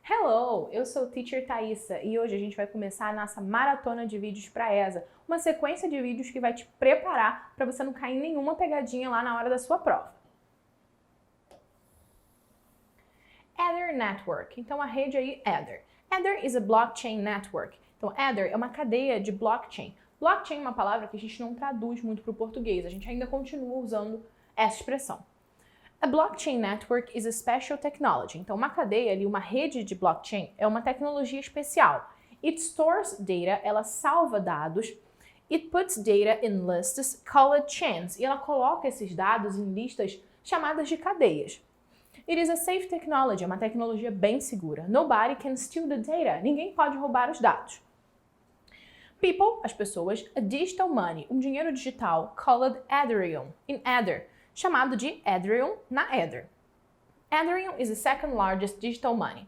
Hello, eu sou o Teacher Thaisa e hoje a gente vai começar a nossa maratona de vídeos para ESA, uma sequência de vídeos que vai te preparar para você não cair em nenhuma pegadinha lá na hora da sua prova. Ether Network, então a rede aí Ether. Ether is a blockchain network. Então Ether é uma cadeia de blockchain. Blockchain é uma palavra que a gente não traduz muito para o português, a gente ainda continua usando essa expressão. A blockchain network is a special technology. Então, uma cadeia ali, uma rede de blockchain é uma tecnologia especial. It stores data, ela salva dados. It puts data in lists called chains. E ela coloca esses dados em listas chamadas de cadeias. It is a safe technology, é uma tecnologia bem segura. Nobody can steal the data. Ninguém pode roubar os dados. People, as pessoas, a digital money, um dinheiro digital called Ethereum, in Ether, chamado de Ethereum na Ether. Ethereum is the second largest digital money.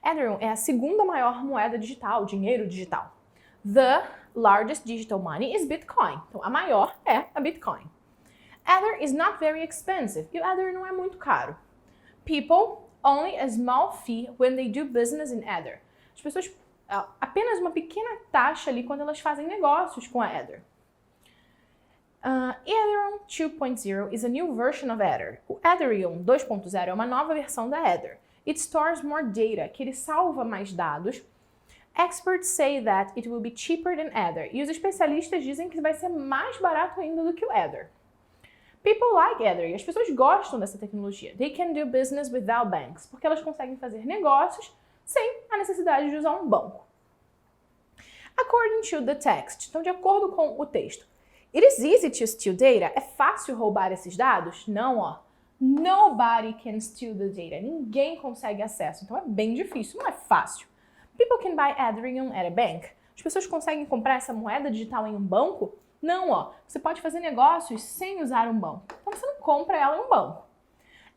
Ethereum é a segunda maior moeda digital, dinheiro digital. The largest digital money is Bitcoin. Então, a maior é a Bitcoin. Ether is not very expensive. E o Ether não é muito caro. People, only a small fee when they do business in Ether. As pessoas, apenas uma pequena taxa ali quando elas fazem negócios com a Ether. Ethereum 2.0 is a new version of Ether. O Ethereum 2.0 é uma nova versão da Ether. It stores more data, que ele salva mais dados. Experts say that it will be cheaper than Ether. E os especialistas dizem que vai ser mais barato ainda do que o Ether. People like Ether, e as pessoas gostam dessa tecnologia. They can do business without banks, porque elas conseguem fazer negócios sem a necessidade de usar um banco. According to the text, então de acordo com o texto, it is easy to steal data. É fácil roubar esses dados? Não, ó. Nobody can steal the data. Ninguém consegue acesso. Então é bem difícil, não é fácil. People can buy Ethereum at a bank. As pessoas conseguem comprar essa moeda digital em um banco? Não, ó. Você pode fazer negócios sem usar um banco. Então você não compra ela em um banco.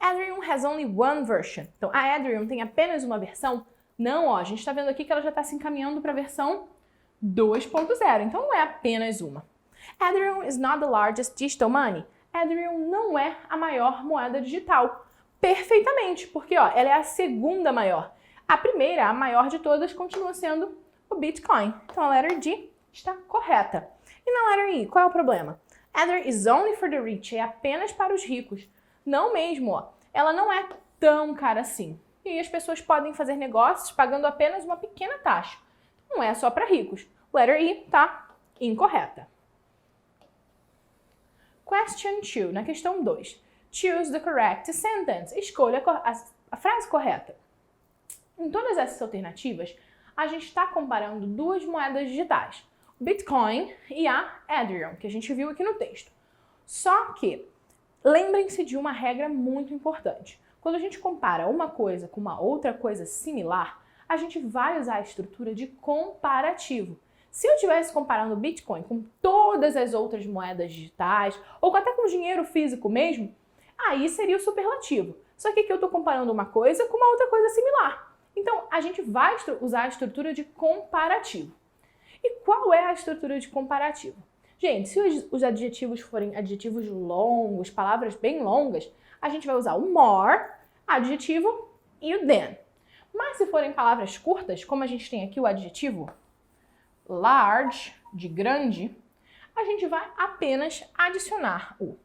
Ethereum has only one version. Então a Ethereum tem apenas uma versão? Não, ó. A gente está vendo aqui que ela já está se encaminhando para a versão 2.0. Então não é apenas uma. Ethereum is not the largest digital money. Ethereum não é a maior moeda digital. Perfeitamente, porque ó, ela é a segunda maior. A primeira, a maior de todas, continua sendo o Bitcoin. Então a letra D está correta. E na letra I, qual é o problema? Ether is only for the rich, é apenas para os ricos. Não mesmo, ó. Ela não é tão cara assim. E as pessoas podem fazer negócios pagando apenas uma pequena taxa. Não é só para ricos. Letter I tá incorreta. Question 2, na questão 2. Choose the correct sentence. Escolha a frase correta. Em todas essas alternativas, a gente está comparando duas moedas digitais, o Bitcoin e a Ethereum, que a gente viu aqui no texto. Só que, lembrem-se de uma regra muito importante. Quando a gente compara uma coisa com uma outra coisa similar, a gente vai usar a estrutura de comparativo. Se eu estivesse comparando o Bitcoin com todas as outras moedas digitais, ou até com dinheiro físico mesmo, aí seria o superlativo. Só que aqui eu estou comparando uma coisa com uma outra coisa similar. Então, a gente vai usar a estrutura de comparativo. E qual é a estrutura de comparativo? Gente, se os adjetivos forem adjetivos longos, palavras bem longas, a gente vai usar o more, adjetivo, e o than. Mas se forem palavras curtas, como a gente tem aqui o adjetivo large, de grande, a gente vai apenas adicionar o.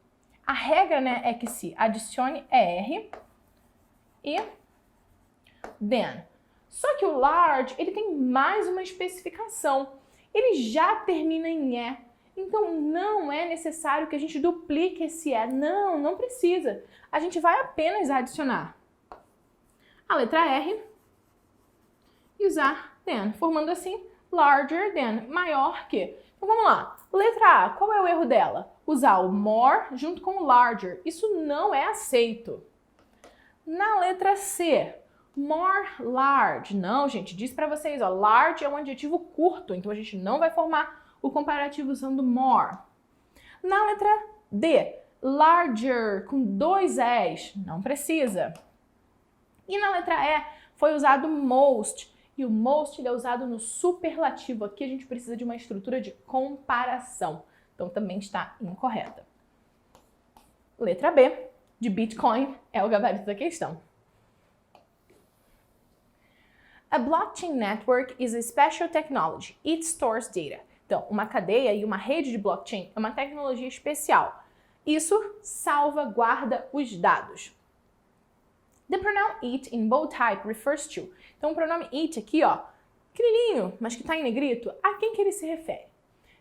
A regra, né, é que se adicione ER e than. Só que o large, ele tem mais uma especificação. Ele já termina em E. Então, não é necessário que a gente duplique esse E. Não, não precisa. A gente vai apenas adicionar a letra R e usar than, formando assim larger than, maior que. Então vamos lá. Letra A, qual é o erro dela? Usar o more junto com o larger. Isso não é aceito. Na letra C, more large. Não, gente, disse pra vocês, ó, large é um adjetivo curto, então a gente não vai formar o comparativo usando more. Na letra D, larger, com 2 S, não precisa. E na letra E, foi usado most. E o most ele é usado no superlativo. Aqui a gente precisa de uma estrutura de comparação. Então também está incorreta. Letra B, de Bitcoin, é o gabarito da questão. A blockchain network is a special technology. It stores data. Então, uma cadeia e uma rede de blockchain é uma tecnologia especial. Isso salvaguarda os dados. The pronoun it in bold type refers to. Então, o pronome it aqui, ó, pequenininho, mas que está em negrito, a quem que ele se refere?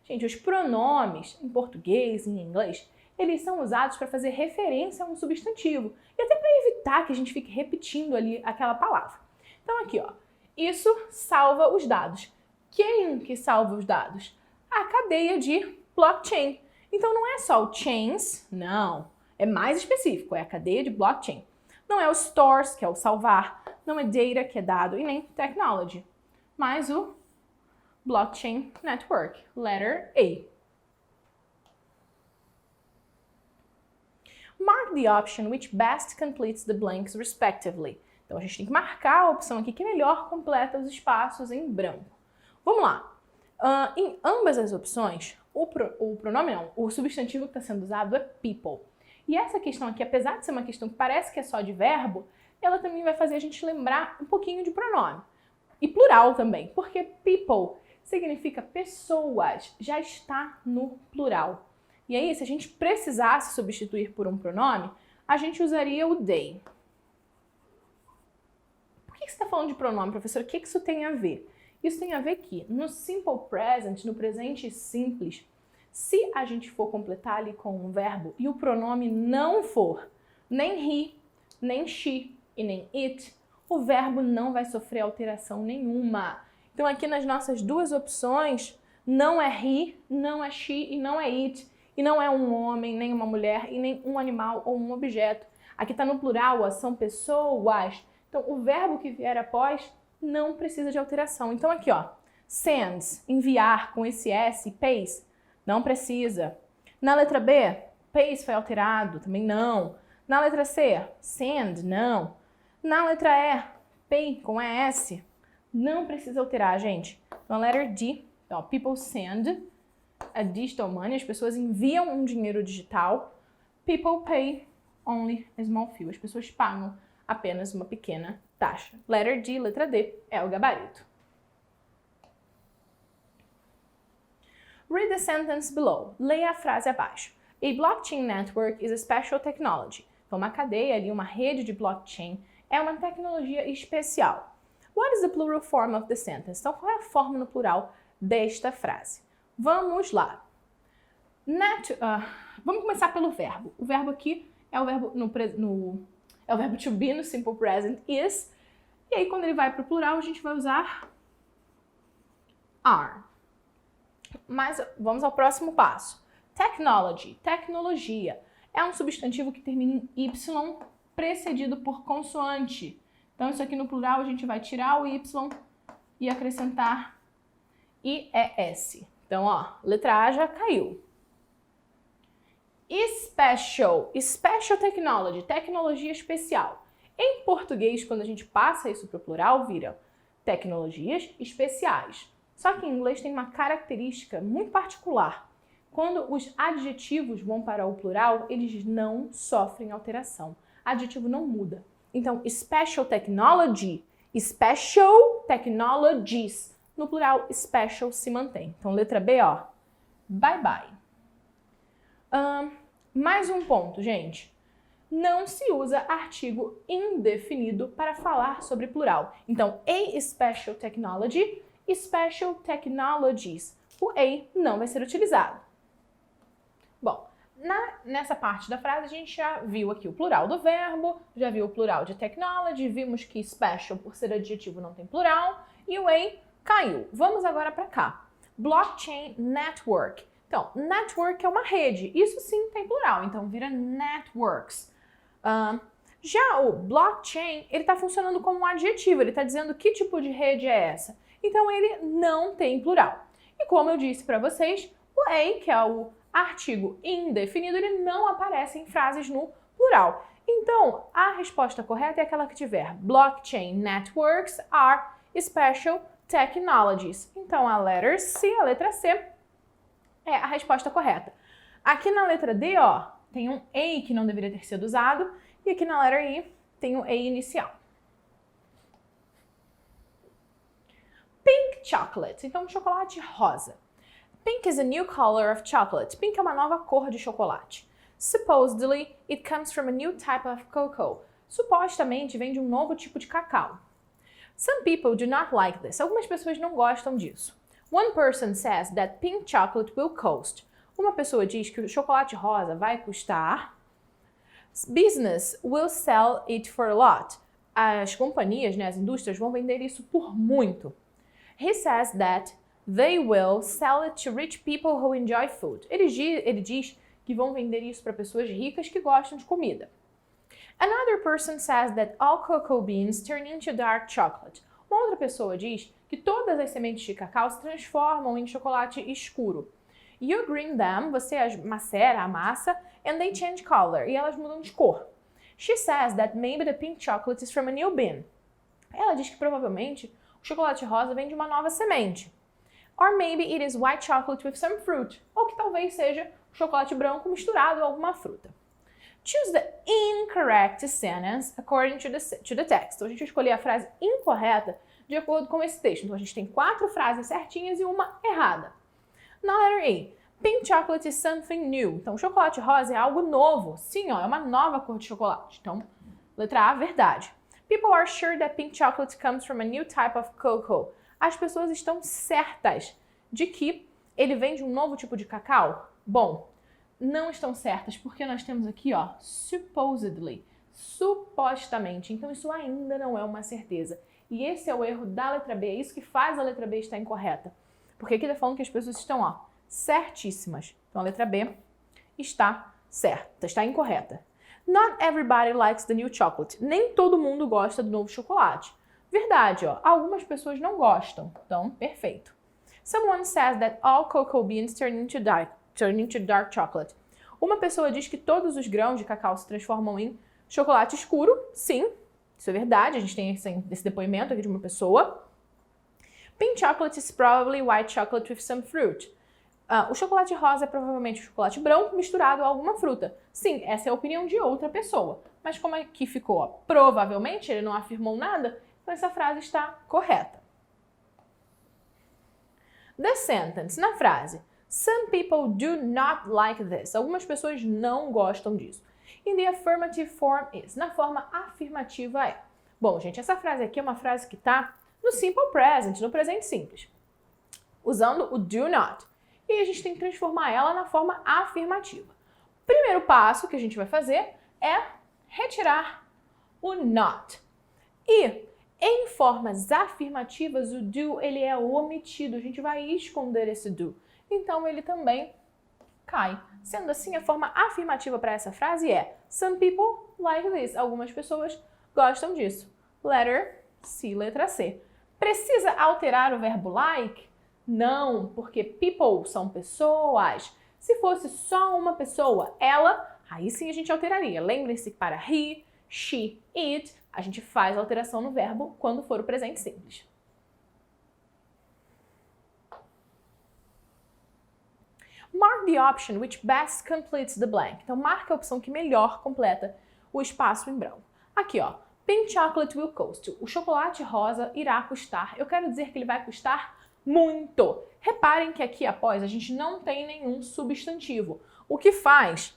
Gente, os pronomes em português e em inglês, eles são usados para fazer referência a um substantivo e até para evitar que a gente fique repetindo ali aquela palavra. Então, aqui, ó, isso salva os dados. Quem que salva os dados? A cadeia de blockchain. Então, não é só o chains, não. É mais específico, é a cadeia de blockchain. Não é o stores, que é o salvar, não é data, que é dado, e nem technology. Mas o blockchain network, letter A. Mark the option which best completes the blanks respectively. Então, a gente tem que marcar a opção aqui que melhor completa os espaços em branco. Vamos lá. Em ambas as opções, o pronome não, o substantivo que está sendo usado é people. E essa questão aqui, apesar de ser uma questão que parece que é só de verbo, ela também vai fazer a gente lembrar um pouquinho de pronome. E plural também, porque people significa pessoas, já está no plural. E aí, se a gente precisasse substituir por um pronome, a gente usaria o they. Por que você está falando de pronome, professor? O que isso tem a ver? Isso tem a ver que no simple present, no presente simples, se a gente for completar ali com um verbo e o pronome não for nem he, nem she e nem it, o verbo não vai sofrer alteração nenhuma. Então aqui nas nossas duas opções, não é he, não é she e não é it. E não é um homem, nem uma mulher, e nem um animal ou um objeto. Aqui está no plural, ó, são pessoas. Então, o verbo que vier após não precisa de alteração. Então, aqui, ó, sends, enviar, com esse S, pays, não precisa. Na letra B, pays foi alterado, também não. Na letra C, send, não. Na letra E, pay, com ES, não precisa alterar, gente. Na letra D, ó, people send a digital money, as pessoas enviam um dinheiro digital. People pay only a small fee, as pessoas pagam apenas uma pequena taxa. Letter D, letra D, é o gabarito. Read the sentence below. Leia a frase abaixo. A blockchain network is a special technology. Então, uma cadeia ali, uma rede de blockchain, é uma tecnologia especial. What is the plural form of the sentence? Então, qual é a forma no plural desta frase? Vamos lá. Vamos começar pelo verbo. O verbo aqui é o verbo é o verbo to be no simple present is. E aí, quando ele vai para o plural, a gente vai usar are. Mas vamos ao próximo passo. Technology, tecnologia, é um substantivo que termina em y precedido por consoante. Então, isso aqui no plural a gente vai tirar o y e acrescentar IES. Então, ó, letra A já caiu. Special, special technology, tecnologia especial. Em português, quando a gente passa isso para o plural, vira tecnologias especiais. Só que em inglês tem uma característica muito particular. Quando os adjetivos vão para o plural, eles não sofrem alteração. Adjetivo não muda. Então, special technology, special technologies. No plural, special se mantém. Então, letra B, ó, bye bye. Mais um ponto, gente. Não se usa artigo indefinido para falar sobre plural. Então, a special technology, special technologies. O a não vai ser utilizado. Bom, nessa parte da frase a gente já viu aqui o plural do verbo, já viu o plural de technology, vimos que special, por ser adjetivo, não tem plural, e o a caiu. Vamos agora para cá. Blockchain network. Então, network é uma rede. Isso sim tem plural, então vira networks. Já o blockchain, ele está funcionando como um adjetivo. Ele está dizendo que tipo de rede é essa. Então, ele não tem plural. E como eu disse para vocês, o a, que é o artigo indefinido, ele não aparece em frases no plural. Então, a resposta correta é aquela que tiver blockchain networks are special technologies. Então, a letter C, a letra C, é a resposta correta. Aqui na letra D, ó, tem um A que não deveria ter sido usado, e aqui na letra I tem o A inicial. Pink chocolate, então chocolate rosa. Pink is a new color of chocolate. Pink é uma nova cor de chocolate. Supposedly, it comes from a new type of cocoa. Supostamente vem de um novo tipo de cacau. Some people do not like this. Algumas pessoas não gostam disso. One person says that pink chocolate will cost. Uma pessoa diz que o chocolate rosa vai custar. Business will sell it for a lot. As companhias, as indústrias vão vender isso por muito. He says that they will sell it to rich people who enjoy food. Ele diz que vão vender isso para pessoas ricas que gostam de comida. Another person says that all cocoa beans turn into dark chocolate. Uma outra pessoa diz que todas as sementes de cacau se transformam em chocolate escuro. You grind them, você as macera, amassa, and they change color, e elas mudam de cor. She says that maybe the pink chocolate is from a new bean. Ela diz que provavelmente o chocolate rosa vem de uma nova semente. Or maybe it is white chocolate with some fruit. Ou que talvez seja chocolate branco misturado a alguma fruta. Choose the incorrect sentence according to the text. Então, a gente vai escolher a frase incorreta de acordo com esse texto. Então, a gente tem 4 frases certinhas e uma errada. Na letter A, pink chocolate is something new. Então, chocolate rosa é algo novo. Sim, é uma nova cor de chocolate. Então, letra A, verdade. People are sure that pink chocolate comes from a new type of cocoa. As pessoas estão certas de que ele vem de um novo tipo de cacau? Bom, não estão certas, porque nós temos aqui, supposedly, supostamente. Então, isso ainda não é uma certeza. E esse é o erro da letra B, é isso que faz a letra B estar incorreta. Porque aqui está falando que as pessoas estão, certíssimas. Então, a letra B está certa, está incorreta. Not everybody likes the new chocolate. Nem todo mundo gosta do novo chocolate. Verdade, algumas pessoas não gostam. Então, perfeito. Someone says that all cocoa beans turn into dark chocolate. Uma pessoa diz que todos os grãos de cacau se transformam em chocolate escuro. Sim, isso é verdade. A gente tem esse depoimento aqui de uma pessoa. Pink chocolate is probably white chocolate with some fruit. O chocolate rosa é provavelmente o chocolate branco misturado a alguma fruta. Sim, essa é a opinião de outra pessoa. Mas como aqui ficou, provavelmente, ele não afirmou nada, então essa frase está correta. The sentence, na frase. Some people do not like this. Algumas pessoas não gostam disso. In the affirmative form is. Na forma afirmativa é. Bom, gente, essa frase aqui é uma frase que está no simple present, no presente simples. Usando o do not. E a gente tem que transformar ela na forma afirmativa. O primeiro passo que a gente vai fazer é retirar o not. E em formas afirmativas, o do ele é omitido. A gente vai esconder esse do. Então, ele também cai. Sendo assim, a forma afirmativa para essa frase é Some people like this. Algumas pessoas gostam disso. Letter C, letra C. Precisa alterar o verbo like? Não, porque people são pessoas. Se fosse só uma pessoa, ela, aí sim a gente alteraria. Lembrem-se que para he, she, it, a gente faz a alteração no verbo quando for o presente simples. Mark the option which best completes the blank. Então, marque a opção que melhor completa o espaço em branco. Aqui, Pink chocolate will cost. O chocolate rosa irá custar. Eu quero dizer que ele vai custar muito. Reparem que aqui após a gente não tem nenhum substantivo. O que faz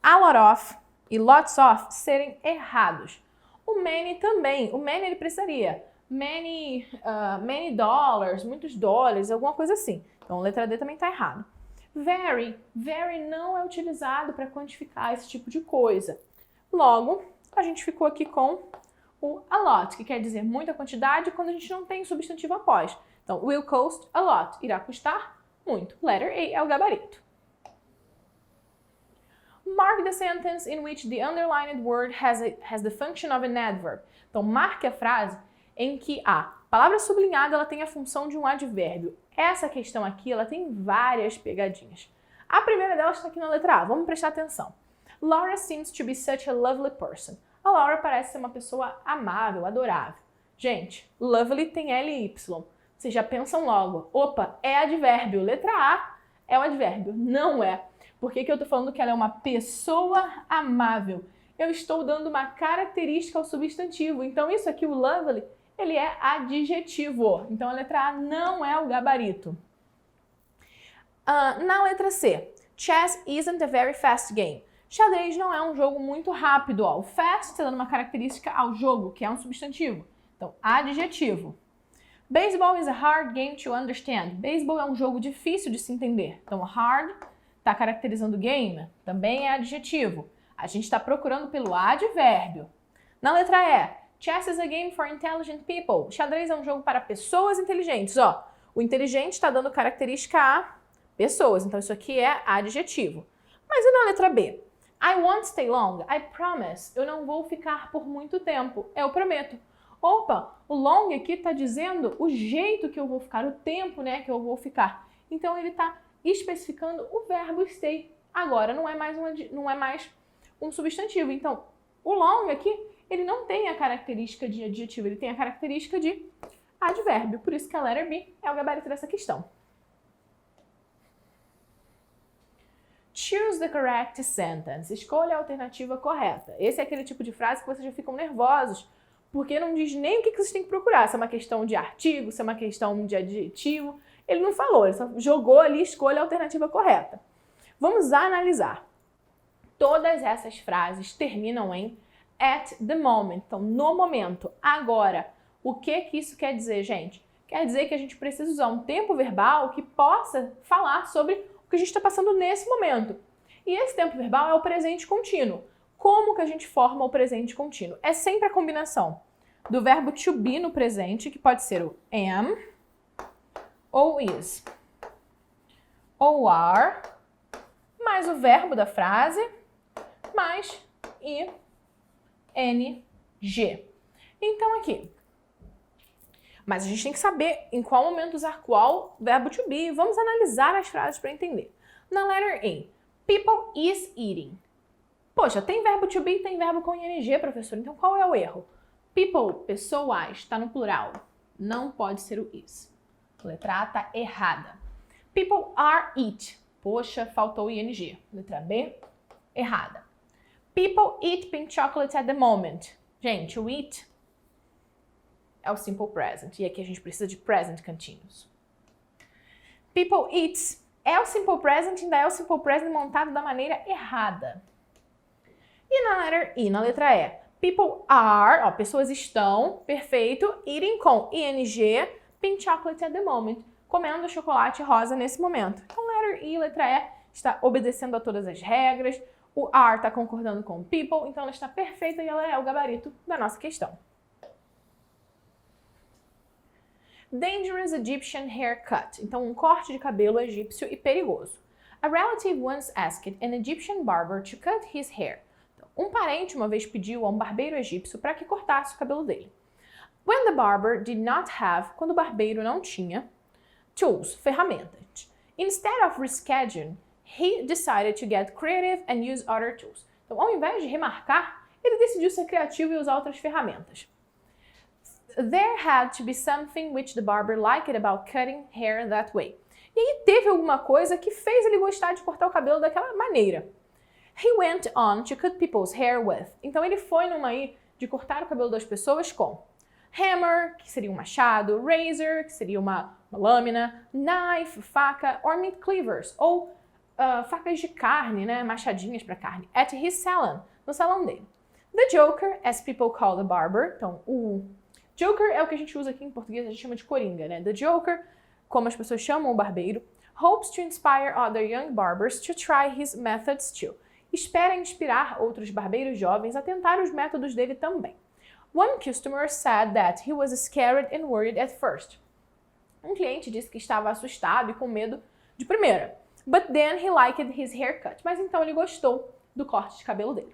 a lot of e lots of serem errados. O many também. O many ele precisaria many dollars, muitos dólares, alguma coisa assim. Então, a letra D também está errada. Very não é utilizado para quantificar esse tipo de coisa. Logo, a gente ficou aqui com o a lot, que quer dizer muita quantidade quando a gente não tem substantivo após. Então, will cost a lot, irá custar muito. Letter A é o gabarito. Mark the sentence in which the underlined word has the function of an adverb. Então, marque a frase em que a palavra sublinhada ela tem a função de um advérbio. Essa questão aqui ela tem várias pegadinhas. A primeira delas está aqui na letra A. Vamos prestar atenção. Laura seems to be such a lovely person. A Laura parece ser uma pessoa amável, adorável. Gente, lovely tem L e Y. Vocês já pensam logo, opa, é advérbio. Letra A é o advérbio. Não é. Por que eu estou falando que ela é uma pessoa amável? Eu estou dando uma característica ao substantivo. Então, isso aqui, o lovely, Ele é adjetivo. Então, a letra A não é o gabarito. Na letra C, chess isn't a very fast game. Xadrez não é um jogo muito rápido. Ó. O fast está dando uma característica ao jogo, que é um substantivo. Então, adjetivo. Baseball is a hard game to understand. Baseball é um jogo difícil de se entender. Então, hard está caracterizando game, também é adjetivo. A gente está procurando pelo advérbio. Na letra E, chess is a game for intelligent people. Xadrez é um jogo para pessoas inteligentes. Ó, o inteligente está dando característica a pessoas. Então, isso aqui é adjetivo. Mas e na letra B? I won't stay long. I promise. Eu não vou ficar por muito tempo. Eu prometo. Opa, o long aqui está dizendo o jeito que eu vou ficar, o tempo, né, que eu vou ficar. Então, ele está especificando o verbo stay. Agora, não é mais um substantivo. Então, o long aqui, ele não tem a característica de adjetivo, ele tem a característica de advérbio. Por isso que a letter B é o gabarito dessa questão. Choose the correct sentence. Escolha a alternativa correta. Esse é aquele tipo de frase que vocês já ficam nervosos, porque não diz nem o que vocês têm que procurar. Se é uma questão de artigo, se é uma questão de adjetivo. Ele não falou, ele só jogou ali, escolha a alternativa correta. Vamos analisar. Todas essas frases terminam em at the moment. Então, no momento, agora. O que isso quer dizer, gente? Quer dizer que a gente precisa usar um tempo verbal que possa falar sobre o que a gente está passando nesse momento. E esse tempo verbal é o presente contínuo. Como que a gente forma o presente contínuo? É sempre a combinação do verbo to be no presente, que pode ser o am, ou is, ou are, mais o verbo da frase, mais ing. Então aqui. Mas a gente tem que saber em qual momento usar qual verbo to be. Vamos analisar as frases para entender. Na letter A, people is eating. Poxa, tem verbo to be e tem verbo com ing, professor. Então qual é o erro? People, pessoas, está no plural. Não pode ser o is. Letra A está errada. People are eat. Poxa, faltou o ing. Letra B, errada. People eat pink chocolate at the moment. Gente, o eat é o simple present. E aqui a gente precisa de present continuous. People eats é o simple present, ainda é o simple present montado da maneira errada. E na letter E, na letra E, people are, ó, pessoas estão, perfeito, eating com ing, pink chocolate at the moment, comendo chocolate rosa nesse momento. Então, letter E, letra E, está obedecendo a todas as regras, o are está concordando com people, então ela está perfeita e ela é o gabarito da nossa questão. Dangerous Egyptian haircut. Então, um corte de cabelo egípcio e perigoso. A relative once asked an Egyptian barber to cut his hair. Então, um parente uma vez pediu a um barbeiro egípcio para que cortasse o cabelo dele. When the barber did not have, quando o barbeiro não tinha, tools, ferramentas. Instead of rescheduling, he decided to get creative and use other tools. Então, ao invés de remarcar, ele decidiu ser criativo e usar outras ferramentas. There had to be something which the barber liked about cutting hair that way. E aí teve alguma coisa que fez ele gostar de cortar o cabelo daquela maneira. He went on to cut people's hair with. Então ele foi numa aí de cortar o cabelo das pessoas com hammer, que seria um machado, razor, que seria uma lâmina, knife, faca, or meat cleavers, ou facas de carne, né, machadinhas para carne, at his salon, no salão dele. The joker, as people call the barber, então o joker é o que a gente usa aqui em português, a gente chama de coringa, né? The joker, como as pessoas chamam o barbeiro, hopes to inspire other young barbers to try his methods too. Espera inspirar outros barbeiros jovens a tentar os métodos dele também. One customer said that he was scared and worried at first. Um cliente disse que estava assustado e com medo de primeira. But then he liked his haircut. Mas então ele gostou do corte de cabelo dele.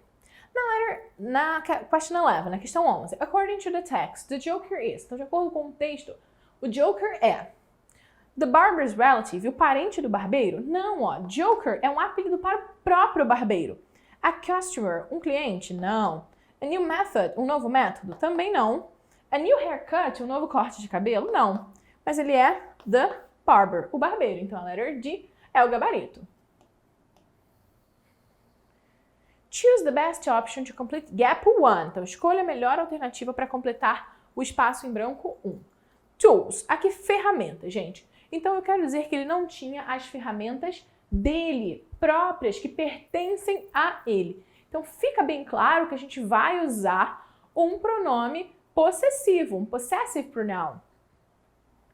Na question 11, na questão 11, according to the text, the joker is. Então, de acordo com o texto, o joker é the barber's relative, o parente do barbeiro? Não, ó, joker é um apelido para o próprio barbeiro. A customer, um cliente? Não. A new method, um novo método? Também não. A new haircut, um novo corte de cabelo? Não. Mas ele é the barber, o barbeiro. Então, a letter D é o gabarito. Choose the best option to complete gap 1. Então, escolha a melhor alternativa para completar o espaço em branco 1. Tools, aqui ferramentas, gente. Então eu quero dizer que ele não tinha as ferramentas dele, próprias, que pertencem a ele. Então fica bem claro que a gente vai usar um pronome possessivo, um possessive pronoun.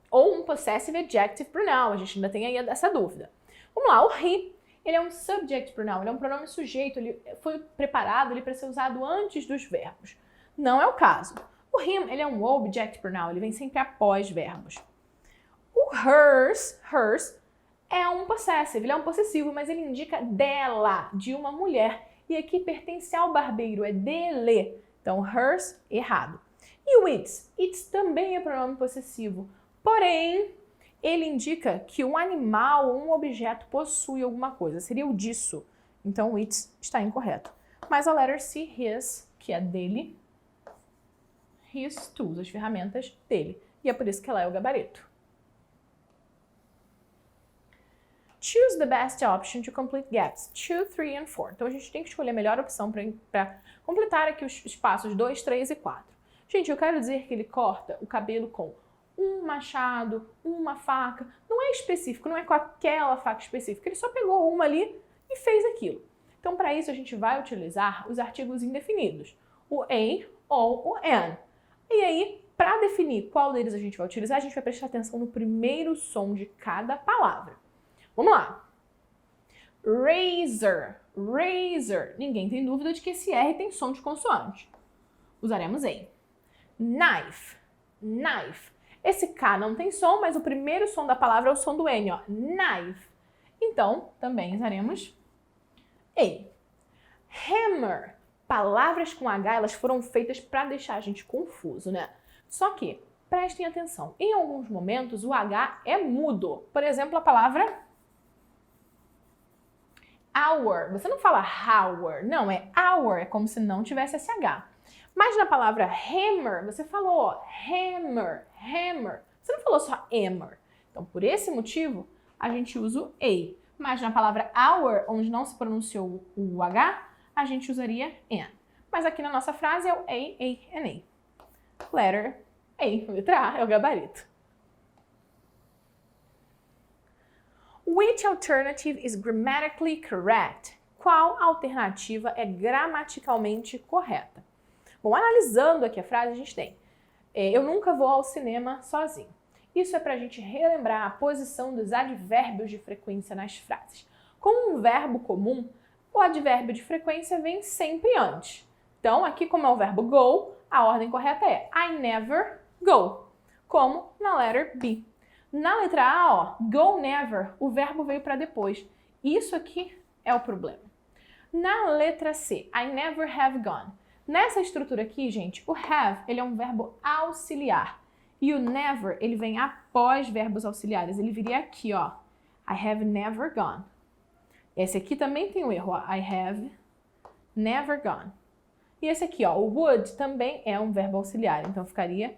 Ou um possessive adjective pronoun, a gente ainda tem aí essa dúvida. Vamos lá, o he, ele é um subject pronoun, ele é um pronome sujeito, ele foi preparado para ser usado antes dos verbos. Não é o caso. O him, ele é um object pronoun, ele vem sempre após verbos. O hers é um possessive, ele é um possessivo, mas ele indica dela, de uma mulher. E aqui pertence ao barbeiro, é dele. Então, hers, errado. E o its também é pronome possessivo, porém, ele indica que um animal ou um objeto possui alguma coisa, seria o disso. Então, o its está incorreto. Mas a letter C, his, que é dele, his tools, as ferramentas dele. E é por isso que ela é o gabarito. Choose the best option to complete gaps 2, 3 and 4. Então, a gente tem que escolher a melhor opção para completar aqui os espaços 2, 3 e 4. Gente, eu quero dizer que ele corta o cabelo com um machado, uma faca. Não é específico, não é com aquela faca específica. Ele só pegou uma ali e fez aquilo. Então, para isso, a gente vai utilizar os artigos indefinidos. O a ou o an. E aí, para definir qual deles a gente vai utilizar, a gente vai prestar atenção no primeiro som de cada palavra. Vamos lá. Razor, razor. Ninguém tem dúvida de que esse R tem som de consoante. Usaremos a. Knife, knife. Esse K não tem som, mas o primeiro som da palavra é o som do N, ó. Knife. Então, também usaremos a. Hammer. Palavras com H, elas foram feitas para deixar a gente confuso, né? Só que, prestem atenção, em alguns momentos o H é mudo. Por exemplo, a palavra hour. Você não fala hour, não, é hour, é como se não tivesse SH. Mas na palavra hammer, você falou, ó, hammer, hammer. Você não falou só hammer. Então, por esse motivo, a gente usa o a. Mas na palavra hour, onde não se pronunciou o H, a gente usaria an. Mas aqui na nossa frase é o a, and a. Letter A, letra A, é o gabarito. Which alternative is grammatically correct? Qual alternativa é gramaticalmente correta? Bom, analisando aqui a frase, a gente tem eu nunca vou ao cinema sozinho. Isso é para a gente relembrar a posição dos advérbios de frequência nas frases. Como um verbo comum, o advérbio de frequência vem sempre antes. Então, aqui como é o verbo go, a ordem correta é I never go, como na letter B. Na letra A, ó, go never, o verbo veio para depois. Isso aqui é o problema. Na letra C, I never have gone. Nessa estrutura aqui, gente, o have, ele é um verbo auxiliar. E o never, ele vem após verbos auxiliares. Ele viria aqui, ó. I have never gone. Esse aqui também tem um erro, ó. I have never gone. E esse aqui, ó, o would também é um verbo auxiliar. Então ficaria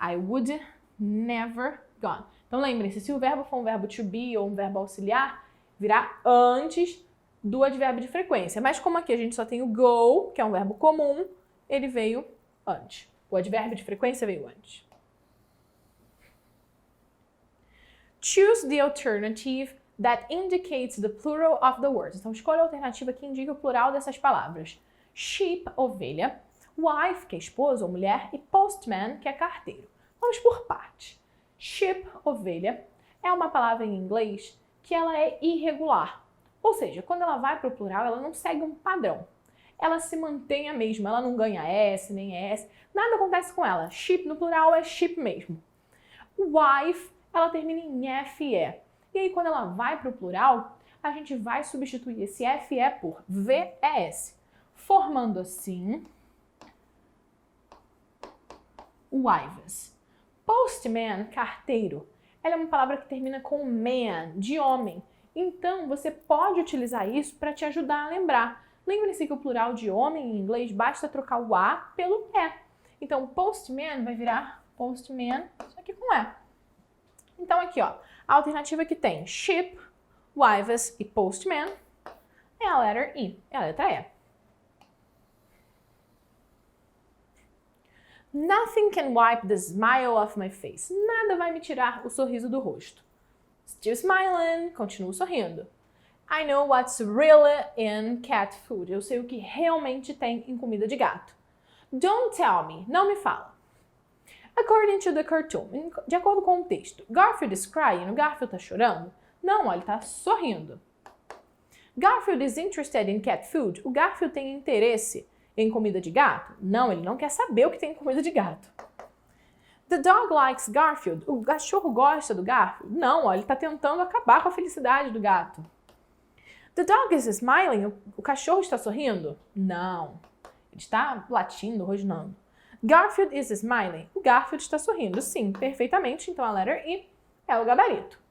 I would never gone. Então lembrem-se, se o verbo for um verbo to be ou um verbo auxiliar, virá antes do advérbio de frequência. Mas como aqui a gente só tem o go, que é um verbo comum, ele veio antes. O advérbio de frequência veio antes. Choose the alternative that indicates the plural of the words. Então, escolha a alternativa que indica o plural dessas palavras. Sheep, ovelha. Wife, que é esposa ou mulher. E postman, que é carteiro. Vamos por parte. Sheep, ovelha, é uma palavra em inglês que ela é irregular. Ou seja, quando ela vai para o plural, ela não segue um padrão. Ela se mantém a mesma, ela não ganha S, nem S. Nada acontece com ela. Sheep no plural é sheep mesmo. Wife, ela termina em FE. E aí, quando ela vai para o plural, a gente vai substituir esse FE por VES, formando assim wives. Postman, carteiro, ela é uma palavra que termina com man, de homem. Então, você pode utilizar isso para te ajudar a lembrar. Lembre-se que o plural de homem em inglês basta trocar o A pelo E. Então, postman vai virar postman, só que com E. Então, aqui, ó, a alternativa que tem ship, wives e postman é a letter E, é a letra E. Nothing can wipe the smile off my face. Nada vai me tirar o sorriso do rosto. Still smiling. Continuo sorrindo. I know what's really in cat food. Eu sei o que realmente tem em comida de gato. Don't tell me. Não me fala. According to the cartoon. De acordo com o texto. Garfield is crying. O Garfield tá chorando? Não, ele tá sorrindo. Garfield is interested in cat food. O Garfield tem interesse em comida de gato? Não, ele não quer saber o que tem em comida de gato. The dog likes Garfield. O cachorro gosta do Garfield? Não, ele tá tentando acabar com a felicidade do gato. The dog is smiling. O cachorro está sorrindo? Não. Ele está latindo, rosnando. Garfield is smiling. O Garfield está sorrindo. Sim, perfeitamente. Então a letra I é o gabarito.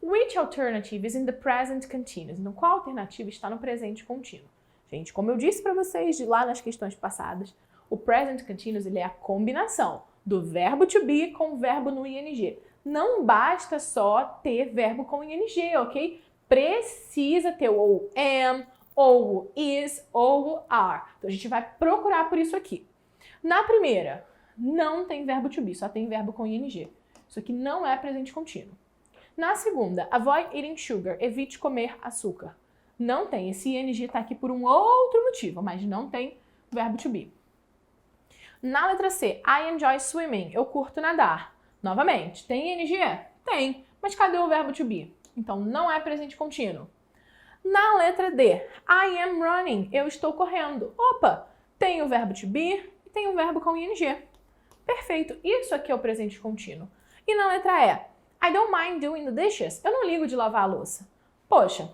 Which alternative is in the present continuous? Então, qual alternativa está no presente contínuo? Gente, como eu disse para vocês lá nas questões passadas, o present continuous ele é a combinação do verbo to be com o verbo no ing. Não basta só ter verbo com ing, ok? Precisa ter o ou am, ou is, ou are. Então, a gente vai procurar por isso aqui. Na primeira, não tem verbo to be, só tem verbo com ing. Isso aqui não é presente contínuo. Na segunda, avoid eating sugar, evite comer açúcar. Não tem, esse ing está aqui por um outro motivo, mas não tem verbo to be. Na letra C, I enjoy swimming, eu curto nadar. Novamente, tem ing? Tem, mas cadê o verbo to be? Então não é presente contínuo. Na letra D, I am running, eu estou correndo. Opa, tem o verbo to be e tem o verbo com ing. Perfeito, isso aqui é o presente contínuo. E na letra E, I don't mind doing the dishes. Eu não ligo de lavar a louça. Poxa,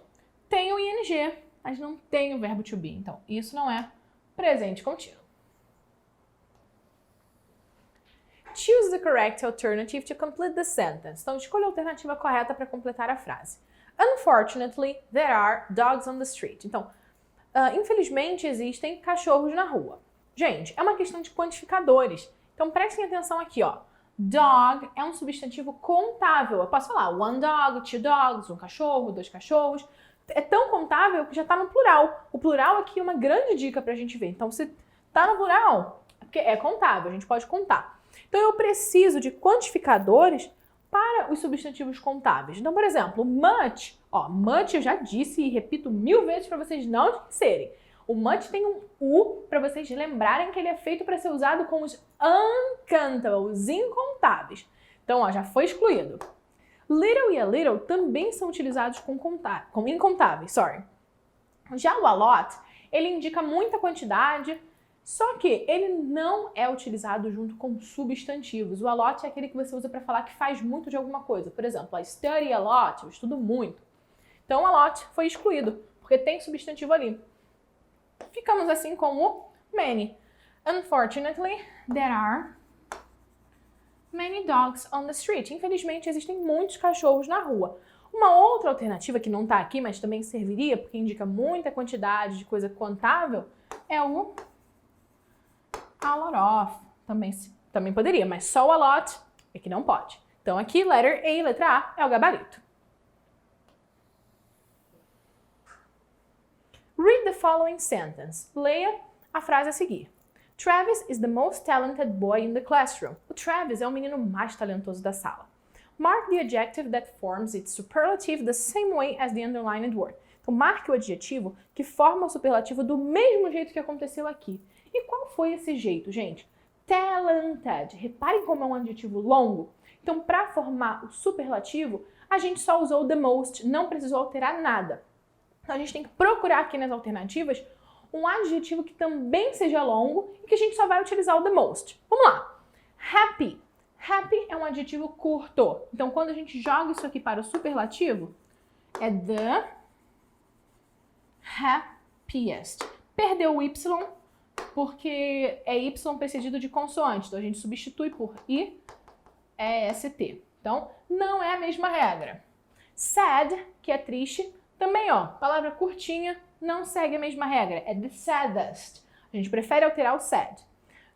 tem o ing, mas não tem o verbo to be. Então, isso não é presente contínuo. Choose the correct alternative to complete the sentence. Então, escolha a alternativa correta para completar a frase. Unfortunately, there are dogs on the street. Então, infelizmente, existem cachorros na rua. Gente, é uma questão de quantificadores. Então, prestem atenção aqui, ó. Dog é um substantivo contável. Eu posso falar one dog, two dogs, um cachorro, dois cachorros. É tão contável que já está no plural. O plural aqui é uma grande dica para a gente ver. Então, se está no plural, é porque é contável, a gente pode contar. Então, eu preciso de quantificadores para os substantivos contáveis. Então, por exemplo, much. Ó, much eu já disse e repito 1000 vezes para vocês não esquecerem. O much tem um U para vocês lembrarem que ele é feito para ser usado com os uncountable, os incontáveis. Então, ó, já foi excluído. Little e a little também são utilizados com incontáveis. Já o a lot, ele indica muita quantidade, só que ele não é utilizado junto com substantivos. O a lot é aquele que você usa para falar que faz muito de alguma coisa. Por exemplo, I study a lot, eu estudo muito. Então, a lot foi excluído, porque tem substantivo ali. Ficamos assim com o many. Unfortunately, there are many dogs on the street. Infelizmente, existem muitos cachorros na rua. Uma outra alternativa que não está aqui, mas também serviria, porque indica muita quantidade de coisa contável, é o a lot of. Também poderia, mas só o a lot é que não pode. Então aqui, letter A, letra A, é o gabarito. Read the following sentence. Leia a frase a seguir. Travis is the most talented boy in the classroom. O Travis é o menino mais talentoso da sala. Mark the adjective that forms its superlative the same way as the underlined word. Então, marque o adjetivo que forma o superlativo do mesmo jeito que aconteceu aqui. E qual foi esse jeito, gente? Talented. Reparem como é um adjetivo longo. Então, para formar o superlativo, a gente só usou the most, não precisou alterar nada. Então, a gente tem que procurar aqui nas alternativas um adjetivo que também seja longo e que a gente só vai utilizar o the most. Vamos lá. Happy. Happy é um adjetivo curto. Então, quando a gente joga isso aqui para o superlativo, é the happiest. Perdeu o Y porque é Y precedido de consoante. Então, a gente substitui por I, E-S-T. Então, não é a mesma regra. Sad, que é triste, também, ó, palavra curtinha, não segue a mesma regra. É the saddest. A gente prefere alterar o sad.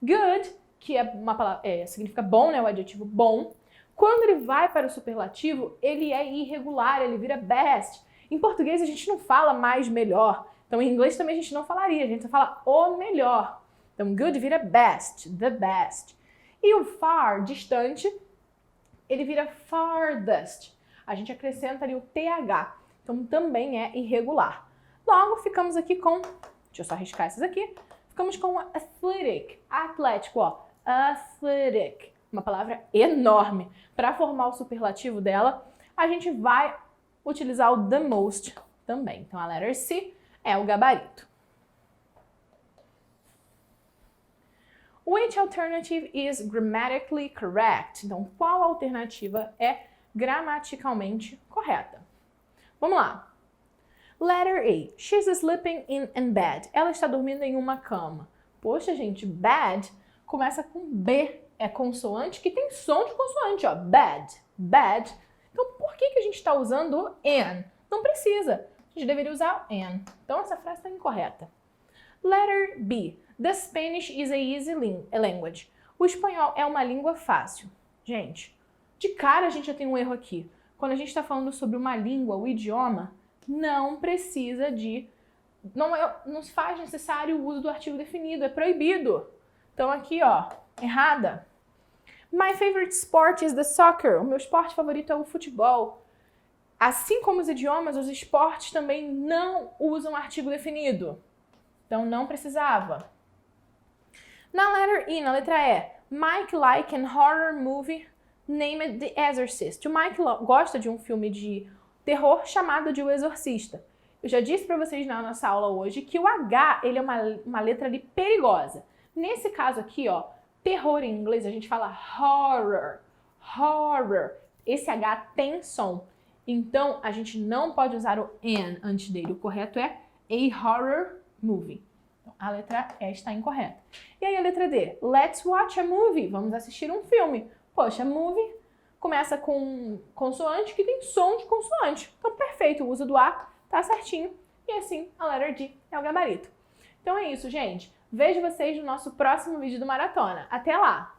Good, que é uma palavra, significa bom, né? O adjetivo bom. Quando ele vai para o superlativo, ele é irregular, ele vira best. Em português a gente não fala mais melhor. Então em inglês também a gente não falaria, a gente só fala o melhor. Então, good vira best, the best. E o far, distante, ele vira farthest. A gente acrescenta ali o TH. Então, também é irregular. Logo, ficamos aqui com... Deixa eu só riscar essas aqui. Ficamos com athletic, atlético, ó. Athletic. Uma palavra enorme. Para formar o superlativo dela, a gente vai utilizar o the most também. Então, a letter C é o gabarito. Which alternative is grammatically correct? Então, qual alternativa é gramaticalmente correta? Vamos lá. Letter A. She's sleeping in bed. Ela está dormindo em uma cama. Poxa, gente, bed começa com B. É consoante que tem som de consoante, ó. Bed. Bed. Então, por que a gente está usando o an? Não precisa. A gente deveria usar o an. Então, essa frase está incorreta. Letter B. The Spanish is a easy language. O espanhol é uma língua fácil. Gente, de cara a gente já tem um erro aqui. Quando a gente está falando sobre uma língua, o idioma, não precisa de... Não se faz necessário o uso do artigo definido, é proibido. Então aqui, ó, errada. My favorite sport is the soccer. O meu esporte favorito é o futebol. Assim como os idiomas, os esportes também não usam artigo definido. Então não precisava. Na letter E, na letra E, Mike like an horror movie named The Exorcist. O Mike gosta de um filme de terror chamado de O Exorcista. Eu já disse para vocês na nossa aula hoje que o H, ele é uma letra ali perigosa. Nesse caso aqui, ó, terror em inglês, a gente fala horror, horror. Esse H tem som. Então, a gente não pode usar o an antes dele. O correto é a horror movie. A letra E está incorreta. E aí a letra D, let's watch a movie. Vamos assistir um filme. Poxa, movie começa com consoante que tem som de consoante. Então, perfeito, o uso do A tá certinho. E assim, a letra D é o gabarito. Então é isso, gente. Vejo vocês no nosso próximo vídeo do Maratona. Até lá!